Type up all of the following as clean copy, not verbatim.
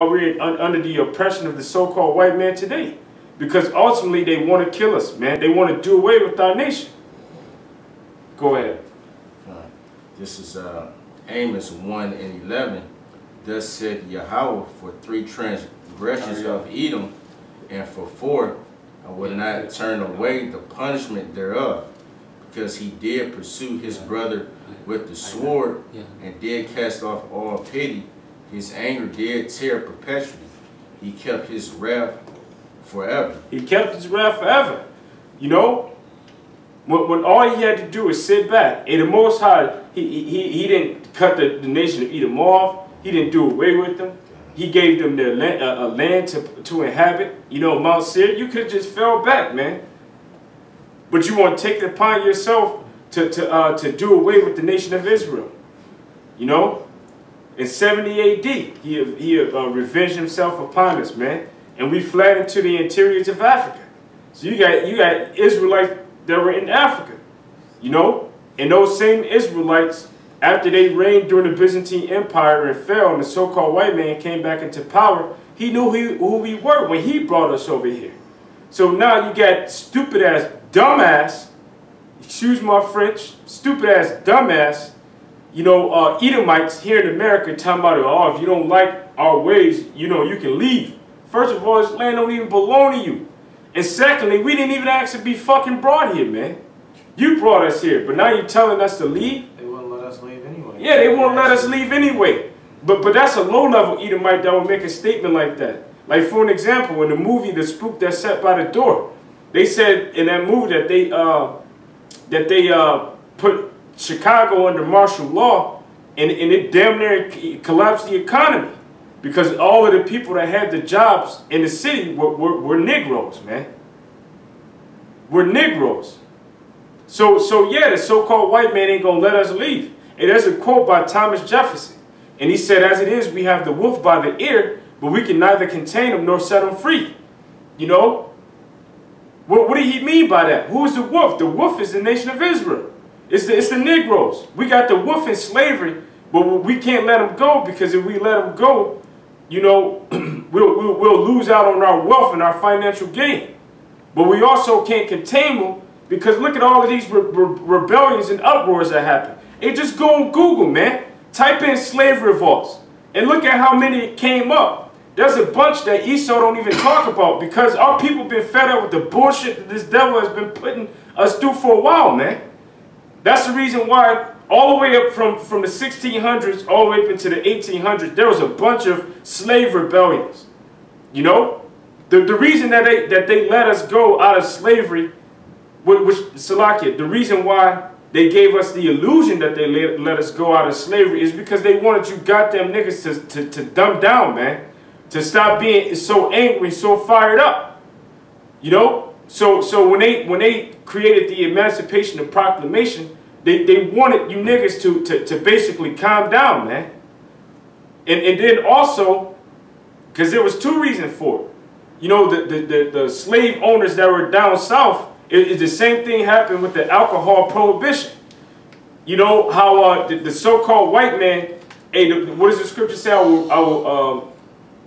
we're under the oppression of the so-called white man today. Because ultimately they want to kill us, man. They want to do away with our nation. Go ahead. This is Amos 1:11. Thus said Yahweh, for 3 transgressions of Edom, and for 4, I would not turn away the punishment thereof, because he did pursue his brother with the sword, and did cast off all pity. His anger did tear perpetually. He kept his wrath forever. He kept his wrath forever. You know, when all he had to do is sit back. And the Most High, he didn't cut the nation of Edom off. He didn't do away with them. He gave them their land to inhabit. You know, Mount Seir, you could have just fell back, man. But you want to take it upon yourself to do away with the nation of Israel. You know, in 70 AD, he revenged himself upon us, man. And we fled into the interiors of Africa. So you got Israelites that were in Africa, you know, and those same Israelites, after they reigned during the Byzantine Empire and fell, and the so-called white man came back into power, he knew who we were when he brought us over here. So now you got stupid ass, dumbass, excuse my French, stupid ass, dumbass, you know, Edomites here in America talking about, oh, if you don't like our ways, you know, you can leave. First of all, this land don't even belong to you. And secondly, we didn't even ask to be fucking brought here, man. You brought us here, but now you're telling us to leave? They wouldn't let us leave anyway. Yeah, they won't let us leave anyway. But that's a low-level Edomite that will make a statement like that. Like, for an example, in the movie The Spook That Sat by the Door, they said in that movie that they put Chicago under martial law, and it damn near collapsed the economy. Because all of the people that had the jobs in the city were Negroes, man. We're Negroes. So yeah, the so-called white man ain't gonna let us leave. And there's a quote by Thomas Jefferson. And he said, as it is, we have the wolf by the ear, but we can neither contain him nor set him free. You know? What did he mean by that? Who is the wolf? The wolf is the nation of Israel. It's the Negroes. We got the wolf in slavery, but we can't let him go, because if we let him go, you know, we'll lose out on our wealth and our financial gain. But we also can't contain them, because look at all of these rebellions and uproars that happen. Hey, just go on Google, man. Type in slave revolts and look at how many came up. There's a bunch that Esau don't even talk about, because our people been fed up with the bullshit that this devil has been putting us through for a while, man. That's the reason why all the way up from the 1600s all the way up into the 1800s, there was a bunch of slave rebellions. You know, the reason that they let us go out of slavery, Salakia, the reason why they gave us the illusion that they let us go out of slavery is because they wanted you goddamn niggas to dumb down, man, to stop being so angry, so fired up. You know, so when they created the Emancipation and Proclamation, they wanted you niggas to basically calm down, man. And then also, because there was 2 reasons for it. You know, the slave owners that were down south, the same thing happened with the alcohol prohibition. You know how the so-called white man, hey, what does the scripture say? I will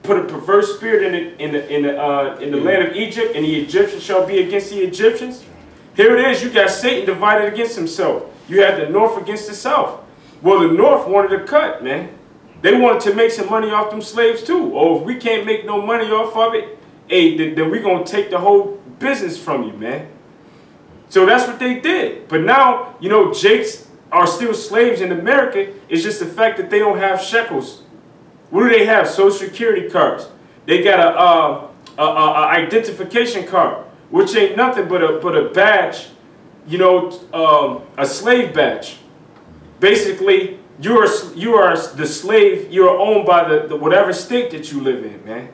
put a perverse spirit in the land of Egypt, and the Egyptians shall be against the Egyptians. Here it is. You got Satan divided against himself. You had the north against the south. Well, the north wanted a cut, man. They wanted to make some money off them slaves too. Oh, if we can't make no money off of it, hey, then we're going to take the whole business from you, man. So that's what they did. But now, you know, Jakes are still slaves in America. It's just the fact that they don't have shekels. What do they have? Social Security cards. They got a identification card, which ain't nothing but a badge. You know, a slave badge. Basically, you are the slave. You are owned by the whatever state that you live in, man.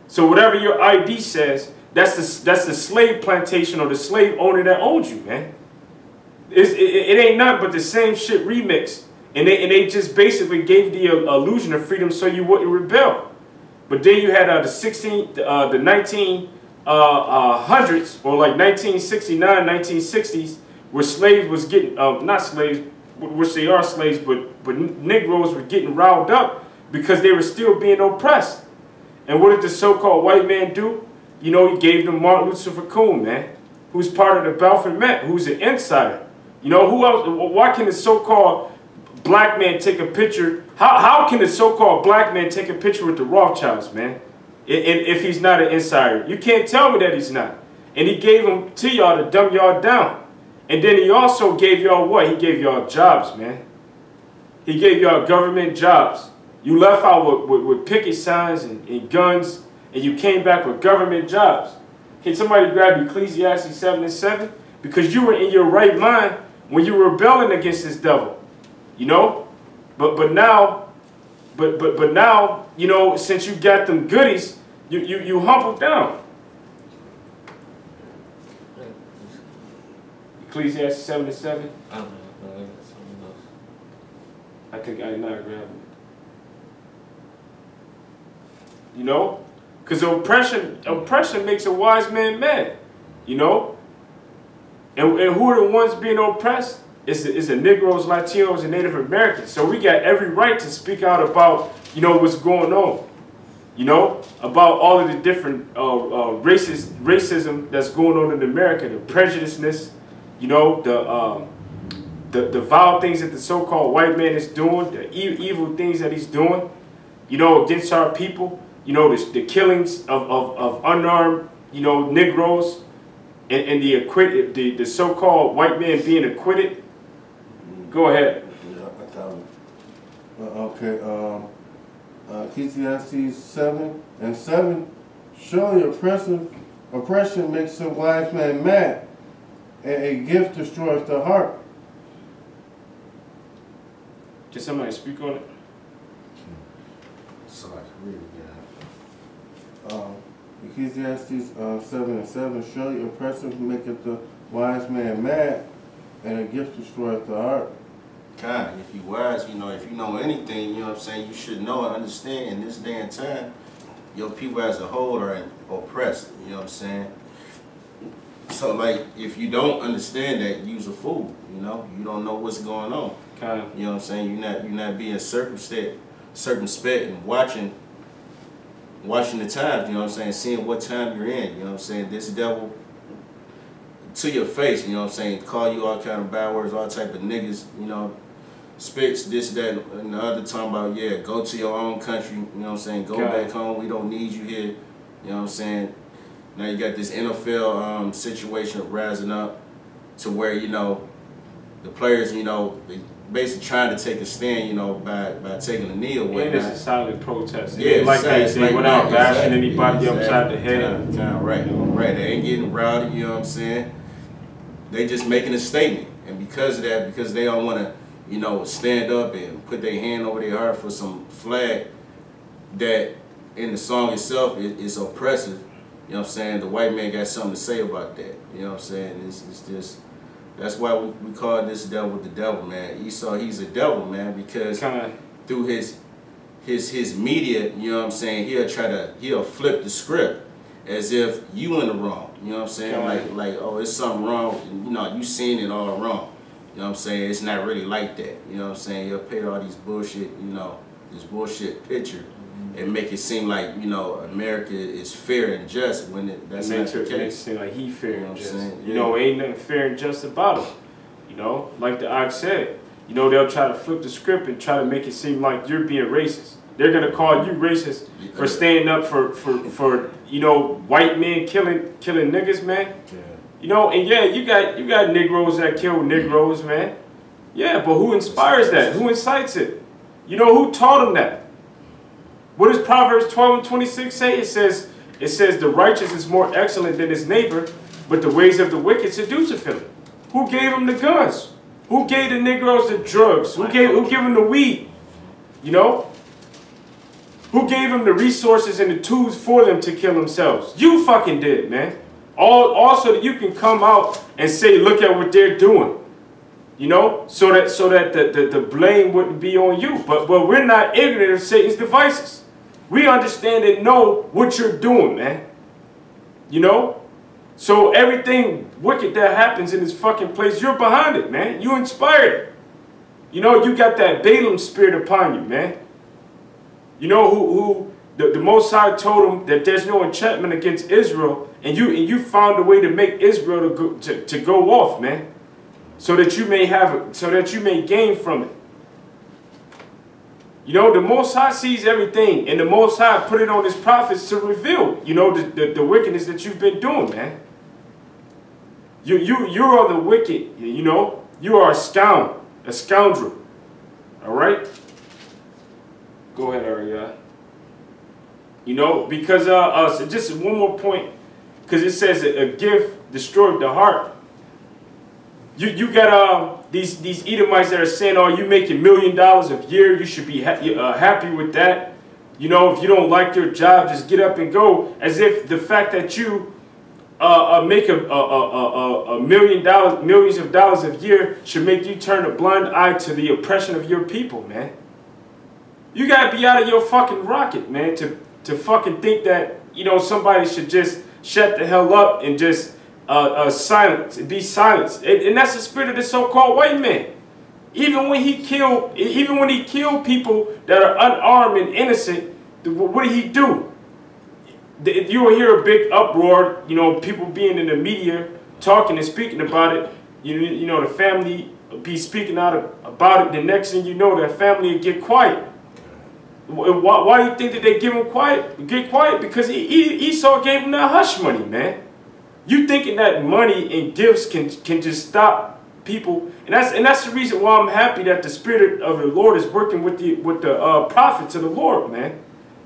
So whatever your ID says, that's the slave plantation or the slave owner that owns you, man. It ain't nothing but the same shit remixed, and they just basically gave the illusion of freedom so you wouldn't rebel. But then you had the 19 hundreds, or like 1969, 1960s, where slaves was getting, not slaves, which they are slaves, but Negroes were getting riled up because they were still being oppressed. And what did the so-called white man do? You know, he gave them Martin Luther King, man, who's part of the Balfour Met, who's an insider. You know, who else? Why can the so-called black man take a picture? How can the so-called black man take a picture with the Rothschilds, man? If he's not an insider. You can't tell me that he's not. And he gave them to y'all to dumb y'all down. And then he also gave y'all what? He gave y'all jobs, man. He gave y'all government jobs. You left out with picket signs and guns, and you came back with government jobs. Can somebody grab Ecclesiastes 7:7? Because you were in your right mind when you were rebelling against this devil. You know? But now, you know, since you got them goodies, you humbled down. Ecclesiastes 7:7. I think I not grabbing it. You know? Because oppression makes a wise man mad. You know? And who are the ones being oppressed? It's the Negroes, Latinos, and Native Americans. So we got every right to speak out about, you know, what's going on. You know? About all of the different racism that's going on in America. The prejudiceness, you know, the vile things that the so-called white man is doing, the evil things that he's doing, you know, against our people. You know, the killings of unarmed, you know, Negroes, and the so-called white man being acquitted. Go ahead. Yeah, I got it. Okay, Ecclesiastes 7:7. Surely oppression makes a wise man mad, and a gift destroys the heart. Did somebody speak on it? Sorry, read it again. Ecclesiastes 7:7. Surely oppression maketh the wise man mad, and a gift destroys the heart. Kind, if you wise, you know, if you know anything, you know what I'm saying, you should know and understand in this day and time, your people as a whole are oppressed, you know what I'm saying? So, like, if you don't understand that, you's a fool, you know? You don't know what's going on. Kind of. You know what I'm saying? You're not being circumspect and watching the times, you know what I'm saying? Seeing what time you're in, you know what I'm saying? This devil to your face, you know what I'm saying? Call you all kind of bad words, all type of niggas, you know, spits, this, that, and the other talking about, yeah, go to your own country, you know what I'm saying? Go back home, we don't need you here, you know what I'm saying? Now you got this NFL situation rising up to where, you know, the players, you know, they basically trying to take a stand, you know, by taking a knee or whatnot. And it's a silent protest. Yeah, like they went out bashing anybody upside the head. Right, right. They ain't getting rowdy, you know what I'm saying? They just making a statement. And because of that, because they don't want to, you know, stand up and put their hand over their heart for some flag that in the song itself is oppressive, you know what I'm saying? The white man got something to say about that. You know what I'm saying? It's just, that's why we call this devil the devil, man. Esau, he's a devil, man, because through his media, you know what I'm saying, he'll flip the script as if you in the wrong. You know what I'm saying? Like, oh, it's something wrong. You know, you seen it all wrong. You know what I'm saying? It's not really like that. You know what I'm saying? He'll paint all these bullshit, you know, this bullshit picture and make it seem like, you know, America is fair and just when that's not the case. It makes it seem like he fair and just. Yeah. You know, ain't nothing fair and just about him. You know, like the ox said, you know, they'll try to flip the script and try to make it seem like you're being racist. They're gonna call you racist for standing up for you know, white men killing niggas, man. Yeah. You know, and yeah, you got Negroes that kill Negroes, man. Yeah, but who inspires that? Who incites it? You know, who taught them that? What does Proverbs 12:26 say? It says the righteous is more excellent than his neighbor, but the ways of the wicked seduceth him. Who gave them the guns? Who gave the Negroes the drugs? Who gave them the weed? You know? Who gave them the resources and the tools for them to kill themselves? You fucking did, man. All so that you can come out and say, look at what they're doing. You know, so that the blame wouldn't be on you. But we're not ignorant of Satan's devices. We understand and know what you're doing, man. You know? So everything wicked that happens in this fucking place, you're behind it, man. You inspired it. You know, you got that Balaam spirit upon you, man. You know, who the Most High told him that there's no enchantment against Israel, and you found a way to make Israel to go off, man, so that you may gain from it. You know, the Most High sees everything, and the Most High put it on his prophets to reveal, you know, the wickedness that you've been doing, man. You are the wicked, you know. You are a scoundrel. All right? Go ahead, Ariel. You know, because so just one more point, because it says a gift destroyed the heart. You got these Edomites that are saying, "Oh, you making $1 million a year. You should be happy with that. You know, if you don't like your job, just get up and go." As if the fact that you make millions of dollars a year should make you turn a blind eye to the oppression of your people, man. You gotta be out of your fucking rocket, man, to fucking think that, you know, somebody should just shut the hell up and just be silenced. And that's the spirit of the so-called white man. Even when he killed people that are unarmed and innocent, what did he do? You will hear a big uproar, you know, people being in the media talking and speaking about it. You know, the family be speaking out about it. The next thing you know, that family will get quiet. Why do you think that they give him quiet? Get quiet because Esau gave him that hush money, man. You thinking that money and gifts can just stop people, and that's the reason why I'm happy that the Spirit of the Lord is working with the prophets of the Lord, man.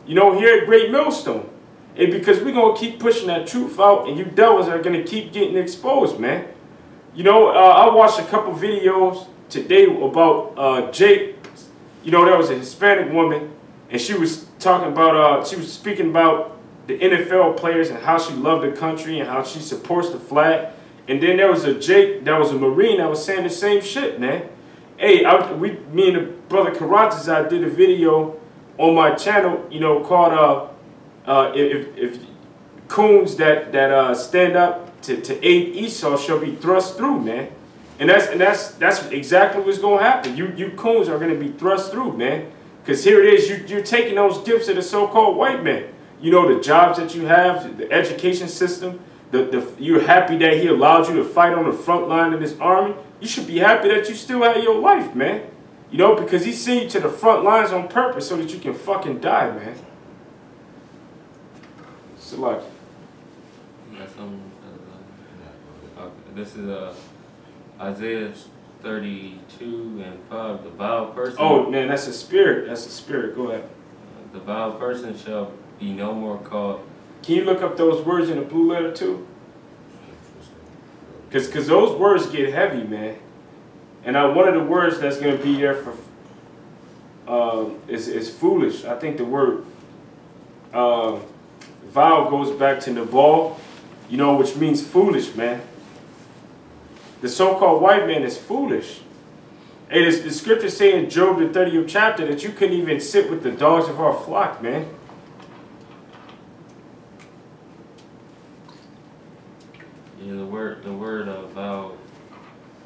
You know, here at Great Millstone. And because we're going to keep pushing that truth out, and you devils are going to keep getting exposed, man. You know, I watched a couple videos today about Jake. You know, there was a Hispanic woman, and she was talking about, she was speaking about the NFL players and how she loved the country and how she supports the flag. And then there was a Jake that was a Marine that was saying the same shit, man. Hey, me and the brother Karatas, I did a video on my channel, you know, called if coons that stand up to aid Esau shall be thrust through, man. And that's exactly what's gonna happen. You coons are gonna be thrust through, man. Because here it is, you're taking those gifts of the so-called white man. You know, the jobs that you have, the education system, you're happy that he allowed you to fight on the front line of his army. You should be happy that you still have your life, man. You know, because he sent you to the front lines on purpose so that you can fucking die, man. Select. This is Isaiah 32 and 5. The vile person. Oh man, that's a spirit. That's a spirit. Go ahead. The vile person shall be no more called. Can you look up those words in the blue letter too? Because those words get heavy, man. And one of the words that's going to be there for is foolish. I think the word vile goes back to Nabal, you know, which means foolish, man. The so-called white man is foolish. And the scriptures say in Job, the 30th chapter, that you couldn't even sit with the dogs of our flock, man. Yeah, the word vile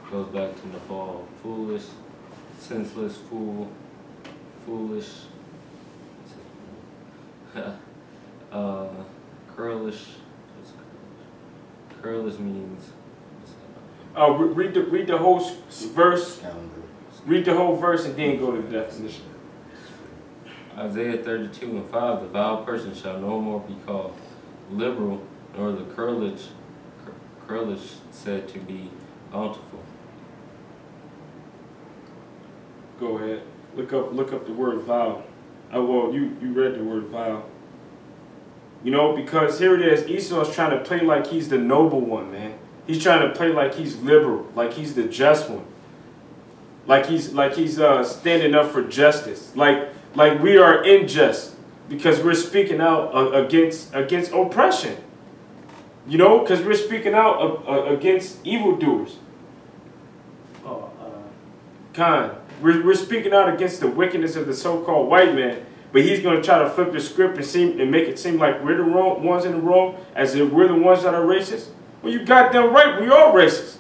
goes back to Nabal. Foolish, senseless, fool, foolish, curlish. Curlish means. Read the whole verse. Read the whole verse and then go to the definition. Isaiah 32 and 5. The vile person shall no more be called liberal, nor the curlish said to be bountiful. Go ahead. Look up the word vile. Well, you read the word vile. You know, because here it is. Esau's trying to play like he's the noble one, man. He's trying to play like he's liberal, like he's the just one, like he's standing up for justice, like we are unjust because we're speaking out against oppression. You know, because we're speaking out against evildoers. We're speaking out against the wickedness of the so-called white man, but he's going to try to flip the script and make it seem like we're the wrong ones in the wrong, as if we're the ones that are racist. Well, you goddamn right, we are racist.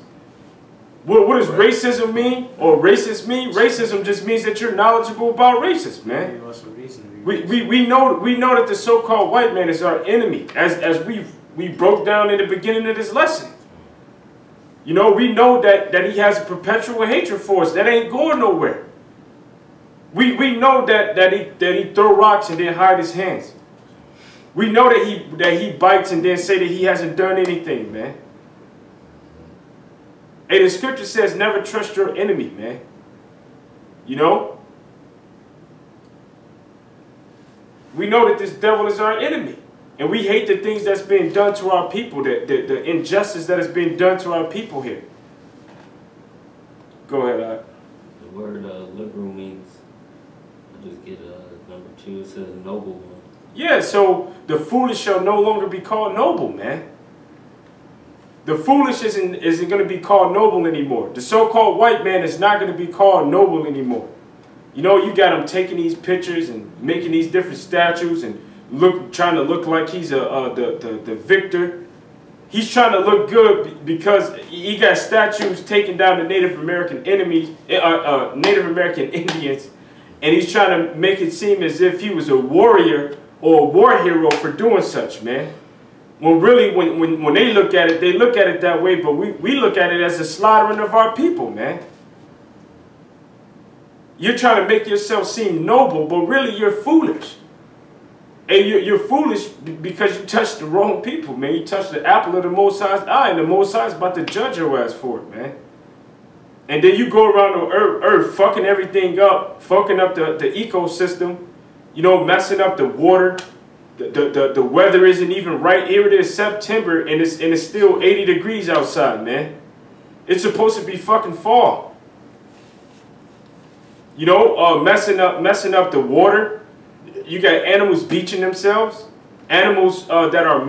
What does racism mean, or racist mean? Racism just means that you're knowledgeable about racism, man. What's the reason? We know that the so-called white man is our enemy, as we broke down in the beginning of this lesson. You know, we know that he has a perpetual hatred for us. That ain't going nowhere. We know that he throw rocks and then hide his hands. We know that he bites and then say that he hasn't done anything, man. And the scripture says never trust your enemy, man. You know? We know that this devil is our enemy. And we hate the things that's being done to our people, the injustice that is being done to our people here. Go ahead, Ad. The word liberal means, I'll just get number 2, it says noble one. Yeah, so the foolish shall no longer be called noble, man. The foolish isn't going to be called noble anymore. The so-called white man is not going to be called noble anymore. You know, you got him taking these pictures and making these different statues and trying to look like he's the victor. He's trying to look good because he got statues taking down the Native American enemies, Native American Indians, and he's trying to make it seem as if he was a warrior or a war hero for doing such, man. When really, when they look at it that way, but we look at it as a slaughtering of our people, man. You're trying to make yourself seem noble, but really you're foolish. And you're foolish because you touched the wrong people, man. You touched the apple of the Most High's eye, and the Most High is about to judge your ass for it, man. And then you go around the earth fucking everything up, fucking up the ecosystem, you know, messing up the water. The weather isn't even right. Here it is September, and it's still 80 degrees outside, man. It's supposed to be fucking fall. You know, messing up the water. You got animals beaching themselves, animals that are